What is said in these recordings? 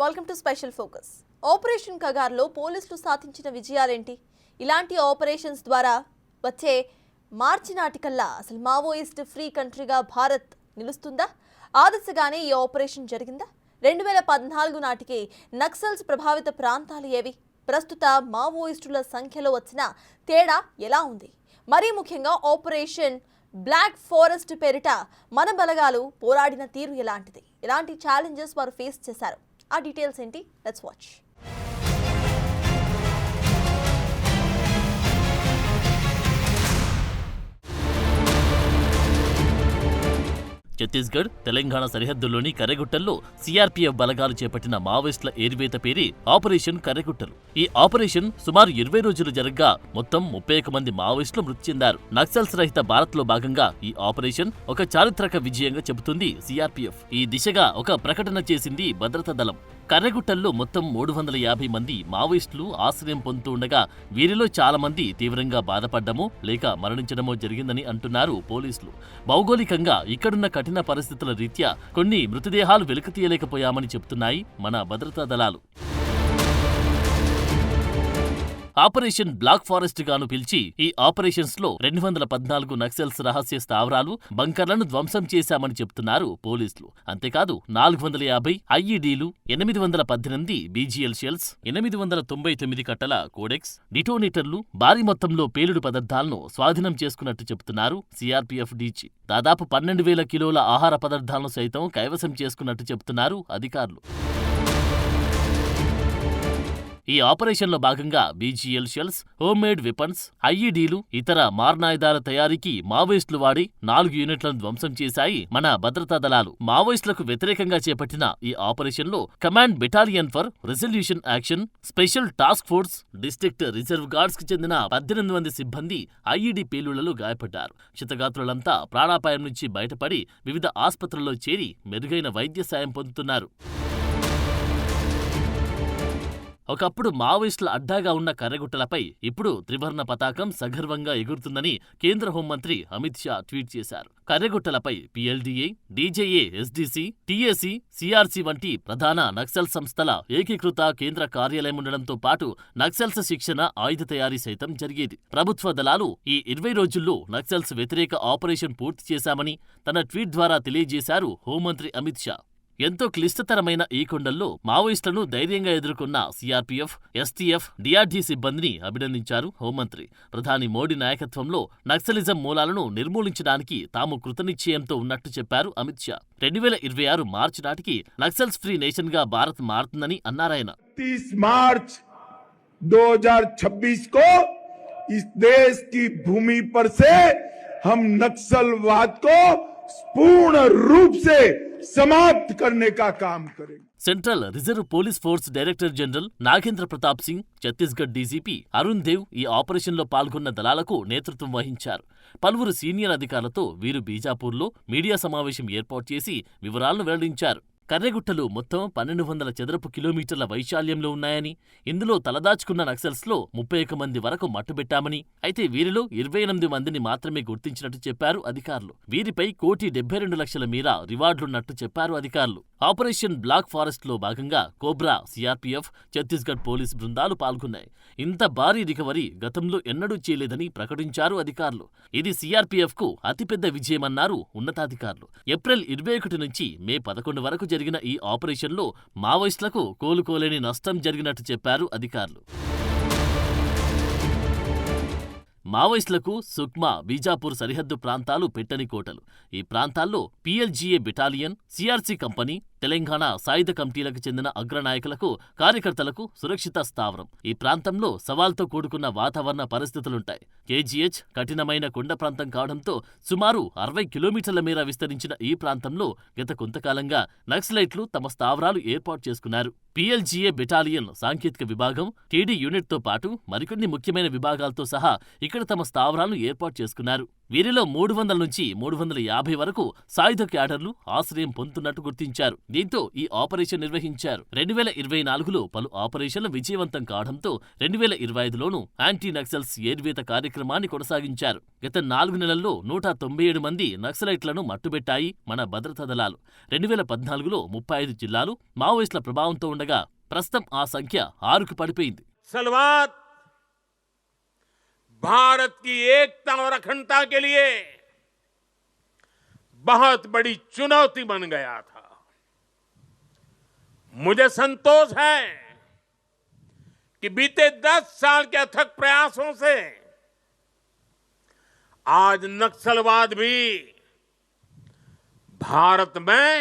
Welcome to special focus. Operation కగార్లో పోలీసులు సాధించిన విజయాలేంటి? ఇలాంటి ఆపరేషన్స్ ద్వారా వచ్చే మార్చి నాటికల్లా అసలు మావోయిస్ట్ ఫ్రీ కంట్రీగా భారత్ నిలుస్తుందా? ఆ దిశగానే ఈ ఆపరేషన్ జరిగిందా? 2014 నాటికి నక్సల్స్ ప్రభావిత ప్రాంతాలు ఏవి? ప్రస్తుత మావోయిస్టుల సంఖ్యలో వచ్చిన తేడా ఎలా ఉంది? మరీ ముఖ్యంగా ఆపరేషన్ బ్లాక్ ఫారెస్ట్ పేరిట మన బలగాలు పోరాడిన తీరు ఎలాంటిది? ఎలాంటి ఛాలెంజెస్ వారు ఫేస్ చేశారు? ఆ డీటెయిల్స్ ఏంటి? Let's watch. ఛత్తీస్గఢ్, తెలంగాణ సరిహద్దుల్లోని కర్రెగుట్టల్లో సీఆర్పీఎఫ్ బలగాలు చేపట్టిన మావోయిస్టుల ఏరివేత పేరే ఆపరేషన్ కర్రెగుట్టలు. ఈ ఆపరేషన్ సుమారు 20 రోజులు జరగ్గా మొత్తం 31 మంది మావోయిస్టులు మృతి చెందారు. నక్సల్స్ రహిత భారత్లో భాగంగా ఈ ఆపరేషన్ ఒక చారిత్రక విజయంగా చెబుతుంది సీఆర్పీఎఫ్. ఈ దిశగా ఒక ప్రకటన చేసింది భద్రతా దళం. కర్రెగుట్టల్లో మొత్తం 350 మంది మావోయిస్టులు ఆశ్రయం పొందుతూ ఉండగా వీరిలో చాలా మంది తీవ్రంగా బాధపడ్డమో లేక మరణించడమో జరిగిందని అంటున్నారు పోలీసులు. భౌగోళికంగా ఇక్కడున్న కఠిన పరిస్థితుల రీత్యా కొన్ని మృతదేహాలు వెలికితీయలేకపోయామని చెబుతున్నాయి మన భద్రతా దళాలు. ఆపరేషన్ బ్లాక్ ఫారెస్ట్ గాను పిలిచి ఈ ఆపరేషన్స్ లో 214 నక్సల్స్ రహస్య స్థావరాలు, బంకర్లను ధ్వంసం చేశామని చెప్తున్నారు పోలీసులు. అంతేకాదు 450 ఐఈడీలు, 818 బీజీఎల్ షెల్స్, 899 కట్టల కోడెక్స్, డిటోనేటర్లు, భారీ మొత్తంలో పేలుడు పదార్థాలను స్వాధీనం చేసుకున్నట్టు చెబుతున్నారు సీఆర్పీఎఫ్ డీజీ. దాదాపు 12,000 కిలోల ఆహార పదార్థాలను సైతం కైవసం చేసుకున్నట్టు చెబుతున్నారు అధికారులు. ఈ ఆపరేషన్లో భాగంగా బీజీఎల్ షెల్స్, హోమ్మేడ్ వెపన్స్, ఐఈడీలు, ఇతర మారణాయుధాల తయారీకి మావోయిస్టులు వాడి 4 యూనిట్లను ధ్వంసం చేశాయి మన భద్రతా దళాలు. మావోయిస్టులకు వ్యతిరేకంగా చేపట్టిన ఈ ఆపరేషన్లో command battalion for resolution action, special task force, district reserve guards కి చెందిన 18 మంది సిబ్బంది ఐఈడీ పేలుళ్లలో గాయపడ్డారు. క్షతగాత్రులంతా ప్రాణాపాయం నుంచి బయటపడి వివిధ ఆసుపత్రుల్లో చేరి మెరుగైన వైద్య సాయం పొందుతున్నారు. ఒకప్పుడు మావోయిస్టుల అడ్డాగా ఉన్న కర్రెగుట్టలపై ఇప్పుడు త్రివర్ణ పతాకం సగర్వంగా ఎగురుతుందని కేంద్ర హోంమంత్రి అమిత్ షా ట్వీట్ చేశారు. కర్రెగుట్టలపై పీఎల్డీఏ, డీజేఏ, ఎస్డీసీ, టీఏసీ, సీఆర్సీ వంటి ప్రధాన నక్సల్ సంస్థల ఏకీకృత కేంద్ర కార్యాలయం ఉండడంతో పాటు నక్సల్స్ శిక్షణ, ఆయుధ తయారీ సైతం జరిగేది. ప్రభుత్వ దళాలు ఈ 20 రోజుల్లో నక్సల్స్ వ్యతిరేక ఆపరేషన్ పూర్తి చేశామని తన ట్వీట్ ద్వారా తెలియజేశారు హోంమంత్రి అమిత్ షా. ఎంతో క్లిష్టతరమైన ఈ కొండల్లో మావోయిస్టులను ధైర్యంగా ఎదుర్కొన్న సీఆర్పీఎఫ్, ఎస్టీఎఫ్, డీఆర్డీ సిబ్బందిని అభినందించారు హోంమంత్రి. ప్రధాని మోడీ నాయకత్వంలో నక్సలిజం మూలాలను నిర్మూలించడానికి తాము కృతనిశ్చయంతో ఉన్నట్టు చెప్పారు అమిత్ షా. 2026 మార్చి నాటికి నక్సల్స్ ఫ్రీ నేషన్ గా భారత్ మారుతుందని అన్నారాయన. 30 మార్చ్ 2026 को इस देश की भूमि पर से हम नक्सलवाद को पूर्ण रूप से समाप्त करने का काम करेंगे. Central reserve police force director general Nagendra Pratap Singh, Chhattisgarh DGP Arun Dev ఈ ఆపరేషన్లో పాల్గొన్న దళాలకు నేతృత్వం వహించారు. పలువురు సీనియర్ అధికారులతో వీరు బీజాపూర్లో మీడియా సమావేశం ఏర్పాటు చేసి వివరాలను వెల్లడించారు. కర్రెగుట్టలు మొత్తం 1200 చదరపు కిలోమీటర్ల వైశాల్యంలో ఉన్నాయని, ఇందులో తలదాచుకున్న నక్సల్స్లో 31 మంది వరకు మట్టుబెట్టామని, అయితే వీరిలో 28 మందిని మాత్రమే గుర్తించినట్టు చెప్పారు అధికారులు. వీరిపై 1,72,00,000 మేర రివార్డులున్నట్టు చెప్పారు అధికారులు. ఆపరేషన్ బ్లాక్ ఫారెస్ట్ లో భాగంగా కోబ్రా, సీఆర్పీఎఫ్, ఛత్తీస్గఢ్ పోలీస్ బృందాలు పాల్గొన్నాయి. ఇంత భారీ రికవరీ గతంలో ఎన్నడూ చేయలేదని ప్రకటించారు అధికారులు. ఇది సీఆర్పీఎఫ్ కు అతిపెద్ద విజయమన్నారు ఉన్నతాధికారులు. ఏప్రిల్ 21 నుంచి మే 11 వరకు జరిగిన ఈ ఆపరేషన్లో మావోయిస్టులకు కోలుకోలేని నష్టం జరిగినట్టు చెప్పారు అధికారులు. మావోయిస్టులకు సుక్మా, బీజాపూర్ సరిహద్దు ప్రాంతాలు పెట్టని కోటలు. ఈ ప్రాంతాల్లో పీఎల్జీఏ బెటాలియన్, సీఆర్సీ కంపెనీ, తెలంగాణ సాయుధ కమిటీలకు చెందిన అగ్రనాయకులకు, కార్యకర్తలకు సురక్షిత స్థావరం. ఈ ప్రాంతంలో సవాల్తో కూడుకున్న వాతావరణ పరిస్థితులుంటాయి. కేజీహెచ్ కఠినమైన కొండ ప్రాంతం కావడంతో సుమారు 60 కిలోమీటర్ల మేర విస్తరించిన ఈ ప్రాంతంలో గత కొంతకాలంగా నక్సలైట్లు తమ స్థావరాలు ఏర్పాటు చేసుకున్నారు. పీఎల్జీఏ బెటాలియన్ సాంకేతిక విభాగం, టీడీ యూనిట్తో పాటు మరికొన్ని ముఖ్యమైన విభాగాలతో సహా ఇక్కడ తమ స్థావరాలను ఏర్పాటు చేసుకున్నారు. వీరిలో 300 నుంచి 350 వరకు సాయుధ క్యాడర్లు ఆశ్రయం పొందుతున్నట్టు గుర్తించారు. దీంతో ఈ ఆపరేషన్ నిర్వహించారు. 2024లో పలు ఆపరేషన్లు విజయవంతం కావడంతో 2025లోనూ యాంటీ నక్సల్స్ ఏర్వేత కార్యక్రమాన్ని కొనసాగించారు. గత 4 నెలల్లో 197 మంది నక్సలైట్లను మట్టుబెట్టాయి మన భద్రతా దళాలు. 2014లో 35 జిల్లాలు మావోయిస్టుల ప్రభావంతో ఉండగా ప్రస్తుతం ఆ సంఖ్య 6కు పడిపోయింది. नक्सलवाद भारत की एकता और अखंडता के लिए बहुत बड़ी चुनौती बन गया था। मुझे संतोष है कि बीते 10 साल के अथक प्रयासों से आज नक्सलवाद भी भारत में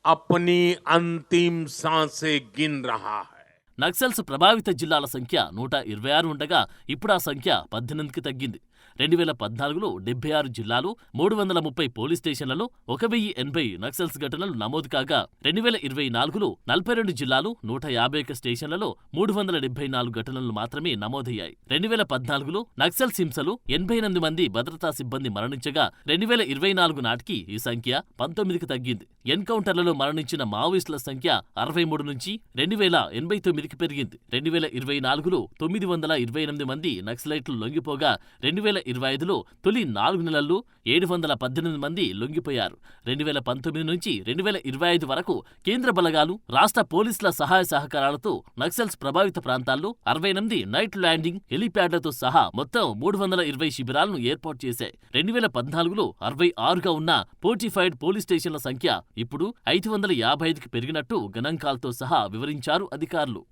अपनी अंतिम सांसें गिन रहा है। నక్సల్స్ ప్రభావిత జిల్లాల సంఖ్య 126 ఉండగా ఇప్పుడు ఆ సంఖ్య 18కి తగ్గింది. 2014లో 76 జిల్లాలు 330 పోలీస్ స్టేషన్లలో 1080 నక్సల్స్ ఘటనలు నమోదు కాగా 2024లో 42 జిల్లాలు 151 స్టేషన్లలో 374 ఘటనలు మాత్రమే నమోదయ్యాయి. 2014లో నక్సల్స్ హింసలు 88 మంది భద్రతా సిబ్బంది మరణించగా 2024 నాటికి ఈ సంఖ్య 19కి తగ్గింది. ఎన్కౌంటర్లలో మరణించిన మావోయిస్టుల సంఖ్య 63 నుంచి 2089కి పెరిగింది. 2024లో 928 మంది నక్సలైట్లు లొంగిపోగా 2025లో తొలి 4 నెలల్లో 718 మంది లొంగిపోయారు. 2019 నుంచి 2025 వరకు కేంద్ర బలగాలు, రాష్ట్ర పోలీసుల సహాయ సహకారాలతో నక్సల్స్ ప్రభావిత ప్రాంతాల్లో 68 నైట్ ల్యాండింగ్ హెలీప్యాడ్లతో సహా మొత్తం 320 శిబిరాలను ఏర్పాటు చేశాయి. 2014లో 66గా ఉన్న ఫోర్టిఫైడ్ పోలీస్ స్టేషన్ల సంఖ్య ఇప్పుడు 555కి పెరిగినట్టు గణాంకాలతో సహా వివరించారు అధికారులు.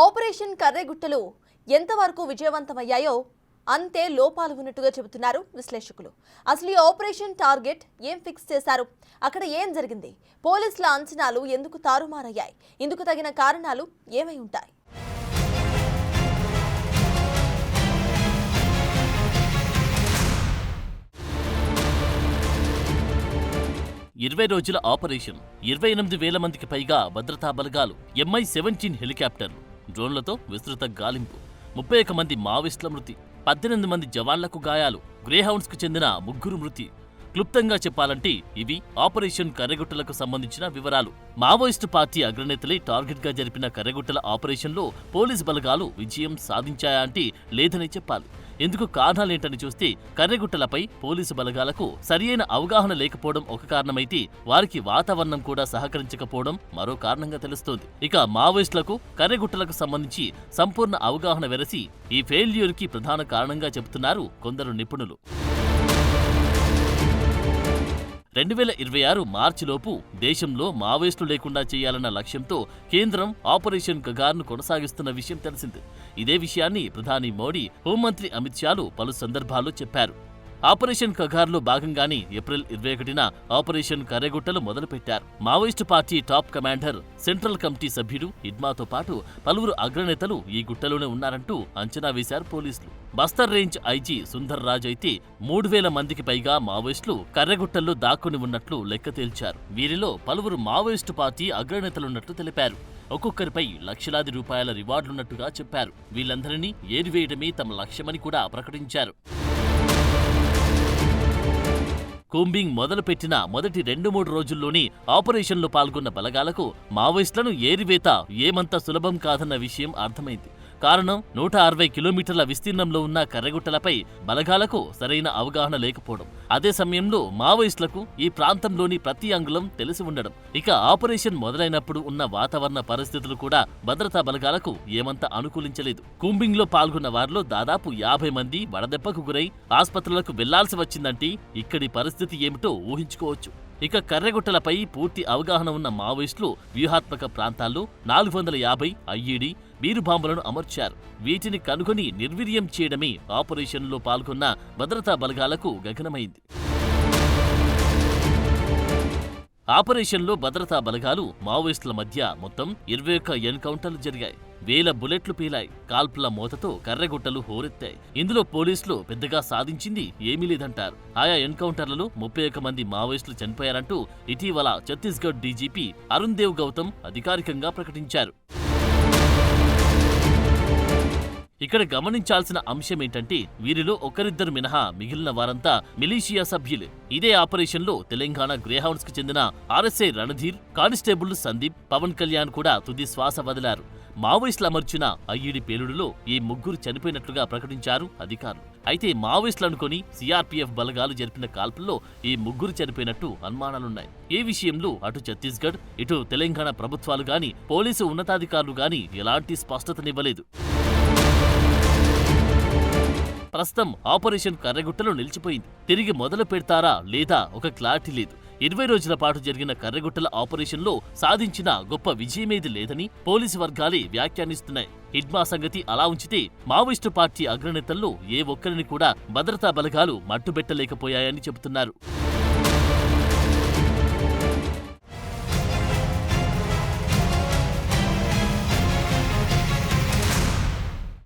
ఆపరేషన్ కర్రెగుట్టలు ఎంతవరకు విజయవంతమయ్యాయో అంతే లోపాలు ఉన్నట్టుగా చెబుతున్నారు విశ్లేషకులు. అసలు ఈ ఆపరేషన్ టార్గెట్ ఏం ఫిక్స్ చేశారు? అక్కడ ఏం జరిగింది? పోలీసుల అంచనాలు ఎందుకు తారుమారయ్యాయి? ఇందుకు తగిన కారణాలు ఏమై ఉంటాయి? 20 రోజుల ఆపరేషన్, 28,000 మందికి పైగా భద్రతా బలగాలు, MI-17 హెలికాప్టర్లు, డ్రోన్లతో విస్తృత గాలింపు, 31 మంది మావోయిస్టుల మృతి, 18 మంది జవాన్లకు గాయాలు, గ్రేహౌండ్స్కు చెందిన 3 మృతి. క్లుప్తంగా చెప్పాలంటే ఇవి ఆపరేషన్ కర్రెగుట్టలకు సంబంధించిన వివరాలు. మావోయిస్టు పార్టీ అగ్రనేతలే టార్గెట్గా జరిపిన కర్రెగుట్టల ఆపరేషన్లో పోలీసు బలగాలు విజయం సాధించాయా అంటే లేదనే చెప్పాలి. ఎందుకు కారణాలేంటని చూస్తే కర్రెగుట్టలపై పోలీసు బలగాలకు సరియైన అవగాహన లేకపోవడం ఒక కారణమైతే వారికి వాతావరణం కూడా సహకరించకపోవడం మరో కారణంగా తెలుస్తోంది. ఇక మావోయిస్టులకు కర్రెగుట్టలకు సంబంధించి సంపూర్ణ అవగాహన వెరసి ఈ ఫెయిల్యూర్కి ప్రధాన కారణంగా చెబుతున్నారు కొందరు నిపుణులు. 2026 మార్చిలోపు దేశంలో మావోయిస్టులు లేకుండా చేయాలన్న లక్ష్యంతో కేంద్రం ఆపరేషన్ కగార్ను కొనసాగిస్తున్న విషయం తెలిసిందే. ఇదే విషయాన్ని ప్రధాని మోడీ, హోంమంత్రి అమిత్ షాలు పలు సందర్భాల్లో చెప్పారు. ఆపరేషన్ కగార్లో భాగంగానే ఏప్రిల్ 21న ఆపరేషన్ కర్రెగుట్టలు మొదలుపెట్టారు. Maoist party top commander, central committee సభ్యుడు ఇడ్మాతో పాటు పలువురు అగ్రనేతలు ఈ గుట్టలోనే ఉన్నారంటూ అంచనా వేశారు పోలీసులు. బస్తర్ రేంజ్ ఐజీ సుందర్ రాజ్ అయితే 3,000 మందికి పైగా మావోయిస్టులు కర్రెగుట్టల్లో దాక్కుని ఉన్నట్లు లెక్క తేల్చారు. వీరిలో పలువురు మావోయిస్టు పార్టీ అగ్రనేతలున్నట్లు తెలిపారు. ఒక్కొక్కరిపై లక్షలాది రూపాయల రివార్డులున్నట్టుగా చెప్పారు. వీళ్ళందరినీ ఏరివేయడమే తమ లక్ష్యమని కూడా ప్రకటించారు. కూంబింగ్ మొదలుపెట్టిన మొదటి 2-3 రోజుల్లోనే ఆపరేషన్లో పాల్గొన్న బలగాలకు మావోయిస్టులను ఏరివేత ఏమంత సులభం కాదన్న విషయం అర్థమైంది. కారణం 160 కిలోమీటర్ల విస్తీర్ణంలో ఉన్న కర్రెగుట్టలపై బలగాలకు సరైన అవగాహన లేకపోవడం. అదే సమయంలో మావోయిస్టులకు ఈ ప్రాంతంలోని ప్రతి అంగుళం తెలిసి ఉండడం. ఇక ఆపరేషన్ మొదలైనప్పుడు ఉన్న వాతావరణ పరిస్థితులు కూడా భద్రతా బలగాలకు ఏమంత అనుకూలించలేదు. కూంబింగ్లో పాల్గొన్న వారిలో దాదాపు 50 మంది వడదెబ్బకు గురై ఆసుపత్రులకు వెళ్లాల్సి వచ్చిందంటే ఇక్కడి పరిస్థితి ఏమిటో ఊహించుకోవచ్చు. ఇక కర్రెగుట్టలపై పూర్తి అవగాహన ఉన్న మావోయిస్టులు వ్యూహాత్మక ప్రాంతాల్లో 450 ఐఈడీ బీరుబాంబులను అమర్చారు. వీటిని కనుగొని నిర్వీర్యం చేయడమే ఆపరేషన్లో పాల్గొన్న భద్రతా బలగాలకు గగనమైంది. ఆపరేషన్లో భద్రతా బలగాలు మావోయిస్టుల మధ్య మొత్తం 21 ఎన్కౌంటర్లు జరిగాయి. 1000 బుల్లెట్లు పీలాయి. కాల్పుల మోతతో కర్రెగుట్టలు హోరెత్తాయి. ఇందులో పోలీసులు పెద్దగా సాధించింది ఏమీ లేదంటారు. ఆయా ఎన్కౌంటర్లలో 31 మంది మావోయిస్టులు చనిపోయారంటూ ఇటీవల ఛత్తీస్గఢ్ డీజీపీ అరుణ్ దేవ్ గౌతమ్ అధికారికంగా ప్రకటించారు. ఇక్కడ గమనించాల్సిన అంశం ఏంటంటే వీరిలో ఒకరిద్దరు మినహా మిగిలిన వారంతా మిలీషియా సభ్యులే. ఇదే ఆపరేషన్లో తెలంగాణ గ్రేహౌండ్స్ కి చెందిన ఆర్ఎస్ఐ రణధీర్, కానిస్టేబుల్ సందీప్, పవన్ కళ్యాణ్ కూడా తుది శ్వాస వదిలారు. మావోయిస్టులు అమర్చిన ఐఈడీ పేలుడులో ఈ ముగ్గురు చనిపోయినట్లుగా ప్రకటించారు అధికారులు. అయితే మావోయిస్టులు అనుకుని సిఆర్పీఎఫ్ బలగాలు జరిపిన కాల్పుల్లో ఈ ముగ్గురు చనిపోయినట్టు అనుమానాలున్నాయి. ఈ విషయంలో అటు ఛత్తీస్గఢ్, ఇటు తెలంగాణ ప్రభుత్వాలు గాని, పోలీసు ఉన్నతాధికారులు గాని ఎలాంటి స్పష్టతనివ్వలేదు. ప్రస్తుతం ఆపరేషన్ కర్రెగుట్టలో నిలిచిపోయింది. తిరిగి మొదలు పెడతారా లేదా ఒక క్లారిటీ లేదు. 20 రోజుల పాటు జరిగిన కర్రెగుట్టల ఆపరేషన్లో సాధించిన గొప్ప విజయమేది లేదని పోలీసు వర్గాలే వ్యాఖ్యానిస్తున్నాయి. హిడ్మా సంగతి అలా ఉంచితే మావోయిస్టు పార్టీ అగ్రనేతల్లో ఏ ఒక్కరిని కూడా భద్రతా బలగాలు మట్టుబెట్టలేకపోయాయని చెబుతున్నారు.